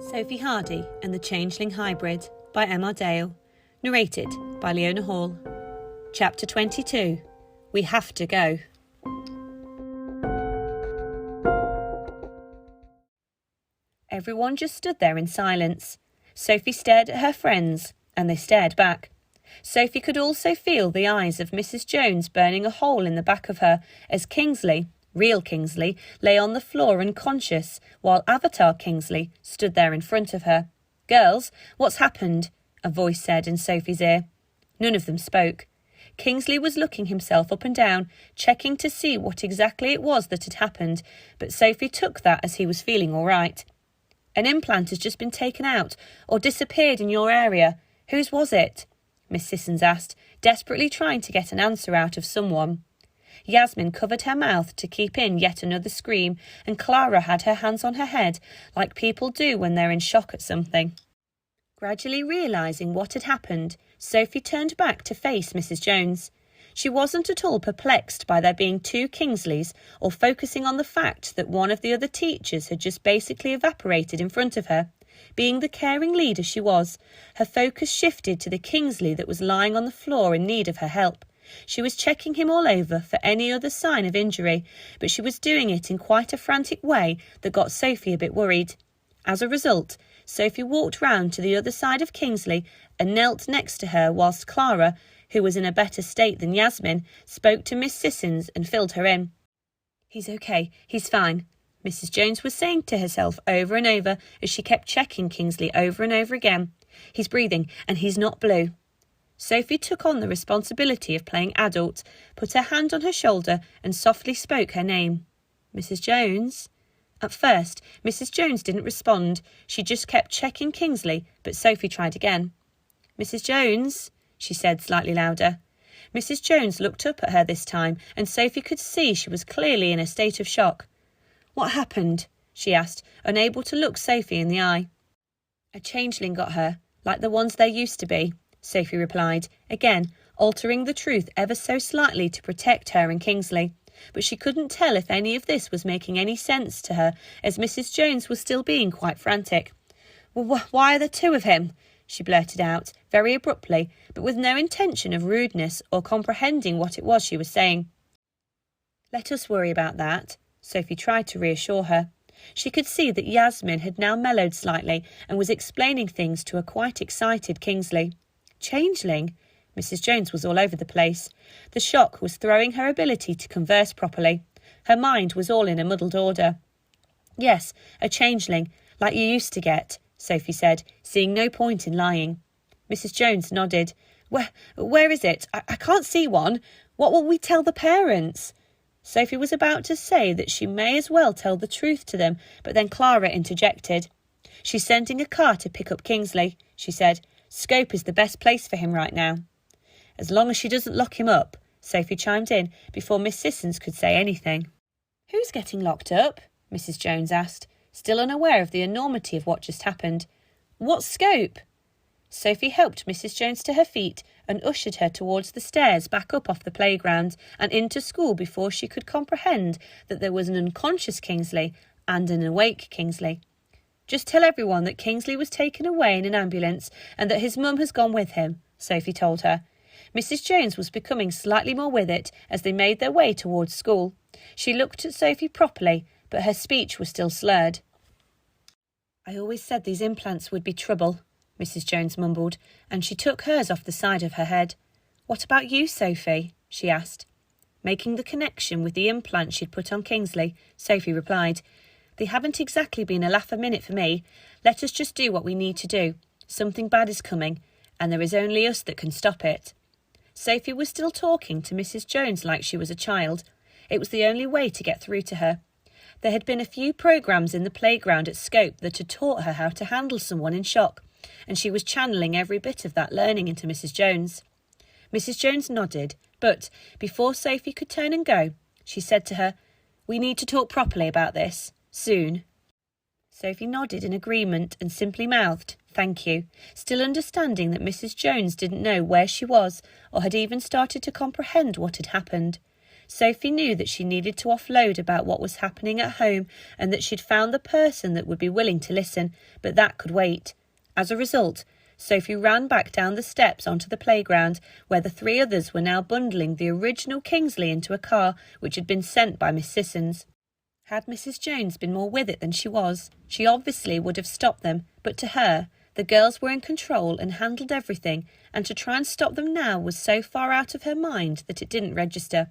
Sophie Hardy and the Changeling Hybrid by M.R. Dale. Narrated by Leona Hall. Chapter 22. We Have to Go. Everyone just stood there in silence. Sophie stared at her friends, and they stared back. Sophie could also feel the eyes of Mrs. Jones burning a hole in the back of her as Kingsley, real Kingsley, lay on the floor unconscious, while Avatar Kingsley stood there in front of her. "Girls, what's happened?" a voice said in Sophie's ear. None of them spoke. Kingsley was looking himself up and down, checking to see what exactly it was that had happened, but Sophie took that as he was feeling all right. "An implant has just been taken out, or disappeared in your area. Whose was it?" Miss Sissons asked, desperately trying to get an answer out of someone. Yasmin covered her mouth to keep in yet another scream, and Clara had her hands on her head, like people do when they're in shock at something. Gradually realising what had happened, Sophie turned back to face Mrs. Jones. She wasn't at all perplexed by there being two Kingsleys, or focusing on the fact that one of the other teachers had just basically evaporated in front of her. Being the caring leader she was, her focus shifted to the Kingsley that was lying on the floor in need of her help. She was checking him all over for any other sign of injury, but she was doing it in quite a frantic way that got Sophie a bit worried. As a result, Sophie walked round to the other side of Kingsley and knelt next to her whilst Clara, who was in a better state than Yasmin, spoke to Miss Sissons and filled her in. "He's okay, he's fine," Mrs. Jones was saying to herself over and over as she kept checking Kingsley over and over again. "He's breathing and he's not blue." Sophie took on the responsibility of playing adult, put her hand on her shoulder and softly spoke her name. "Mrs. Jones?" At first, Mrs. Jones didn't respond. She just kept checking Kingsley, but Sophie tried again. "Mrs. Jones?" she said slightly louder. Mrs. Jones looked up at her this time, and Sophie could see she was clearly in a state of shock. "What happened?" she asked, unable to look Sophie in the eye. "A changeling got her, like the ones there used to be," Sophie replied, again altering the truth ever so slightly to protect her and Kingsley. But she couldn't tell if any of this was making any sense to her, as Mrs. Jones was still being quite frantic. Why are there two of him?" she blurted out, very abruptly, but with no intention of rudeness or comprehending what it was she was saying. "Let us worry about that," Sophie tried to reassure her. She could see that Yasmin had now mellowed slightly and was explaining things to a quite excited Kingsley. "Changeling?" Mrs. Jones was all over the place. The shock was throwing her ability to converse properly. Her mind was all in a muddled order. "Yes, a changeling, like you used to get," Sophie said, seeing no point in lying. Mrs. Jones nodded. Where is it? I can't see one. What will we tell the parents?" Sophie was about to say that she may as well tell the truth to them, but then Clara interjected. "She's sending a car to pick up Kingsley," she said. "Scope is the best place for him right now." "As long as she doesn't lock him up," Sophie chimed in before Miss Sissons could say anything. "Who's getting locked up?" Mrs. Jones asked, still unaware of the enormity of what just happened. "What scope?" Sophie helped Mrs. Jones to her feet and ushered her towards the stairs back up off the playground and into school before she could comprehend that there was an unconscious Kingsley and an awake Kingsley. "Just tell everyone that Kingsley was taken away in an ambulance and that his mum has gone with him," Sophie told her. Mrs. Jones was becoming slightly more with it as they made their way towards school. She looked at Sophie properly, but her speech was still slurred. "I always said these implants would be trouble," Mrs. Jones mumbled, and she took hers off the side of her head. "What about you, Sophie?" she asked. Making the connection with the implant she'd put on Kingsley, Sophie replied, "They haven't exactly been a laugh a minute for me. Let us just do what we need to do. Something bad is coming, and there is only us that can stop it." Sophie was still talking to Mrs. Jones like she was a child. It was the only way to get through to her. There had been a few programmes in the playground at Scope that had taught her how to handle someone in shock, and she was channeling every bit of that learning into Mrs. Jones. Mrs. Jones nodded, but before Sophie could turn and go, she said to her, "We need to talk properly about this, soon." Sophie nodded in agreement and simply mouthed, "Thank you," still understanding that Mrs. Jones didn't know where she was or had even started to comprehend what had happened. Sophie knew that she needed to offload about what was happening at home and that she'd found the person that would be willing to listen, but that could wait. As a result, Sophie ran back down the steps onto the playground, where the three others were now bundling the original Kingsley into a car which had been sent by Miss Sissons. Had Mrs. Jones been more with it than she was, she obviously would have stopped them, but to her, the girls were in control and handled everything, and to try and stop them now was so far out of her mind that it didn't register.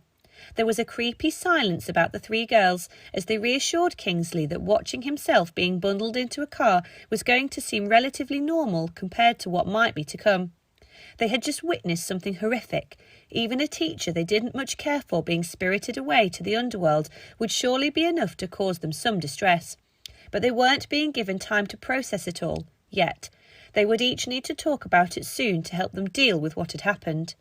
There was a creepy silence about the three girls as they reassured Kingsley that watching himself being bundled into a car was going to seem relatively normal compared to what might be to come. They had just witnessed something horrific. Even a teacher they didn't much care for being spirited away to the underworld would surely be enough to cause them some distress. But they weren't being given time to process it all, yet. They would each need to talk about it soon to help them deal with what had happened.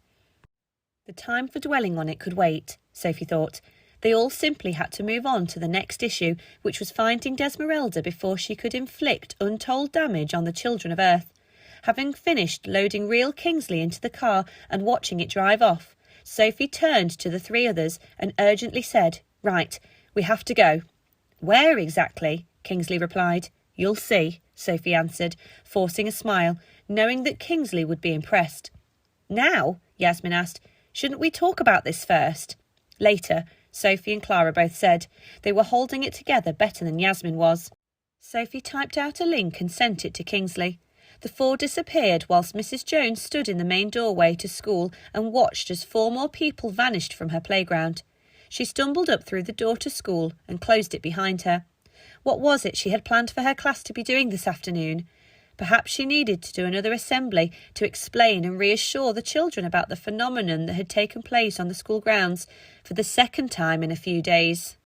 The time for dwelling on it could wait, Sophie thought. They all simply had to move on to the next issue, which was finding Desmeralda before she could inflict untold damage on the children of Earth. Having finished loading real Kingsley into the car and watching it drive off, Sophie turned to the three others and urgently said, "Right, we have to go." "Where exactly?" Kingsley replied. "You'll see," Sophie answered, forcing a smile, knowing that Kingsley would be impressed. "Now?" Yasmin asked. "Shouldn't we talk about this first?" "Later," Sophie and Clara both said. They were holding it together better than Yasmin was. Sophie typed out a link and sent it to Kingsley. The four disappeared whilst Mrs. Jones stood in the main doorway to school and watched as four more people vanished from her playground. She stumbled up through the door to school and closed it behind her. What was it she had planned for her class to be doing this afternoon? Perhaps she needed to do another assembly to explain and reassure the children about the phenomenon that had taken place on the school grounds for the second time in a few days.